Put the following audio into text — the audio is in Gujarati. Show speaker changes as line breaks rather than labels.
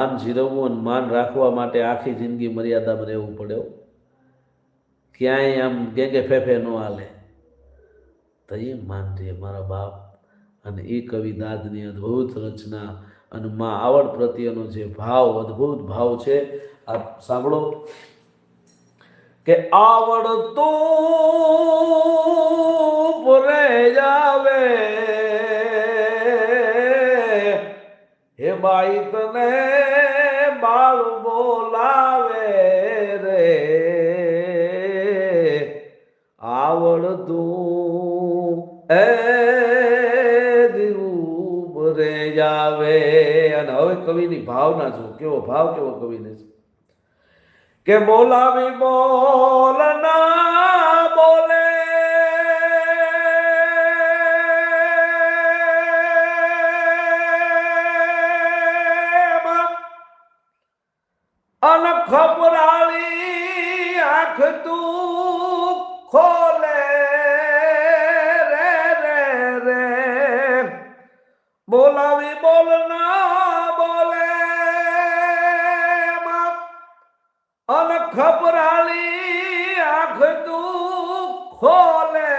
માન જીરવવું અને માન રાખવા માટે આખી જિંદગી મર્યાદામાં રહેવું પડ્યો. ક્યાંય આમ ગેંગે ફેફે ન હાલે. તો એ માનજે મારા બાપ. અને એ કવિ દાદની અદ્ભુત રચના અને મા આવડ પ્રત્યેનો જે ભાવ, અદ્ભુત ભાવ છે. આપ સાંભળો કે આવડતું પૂરે જાવે હે બાઈ તને બાળ બોલાવે રે આવડતું એ દીવું રે જાવે. અને હવે કવિની ભાવના જો કેવો ભાવ, કેવો કવિને કે બોલાવી બોલ ના બોલે અન ખબરાળી આંખ તું ખોલે રે રે રે બોલાવી બોલ ના બોલે અન ખબરાળી આંખ તું ખોલે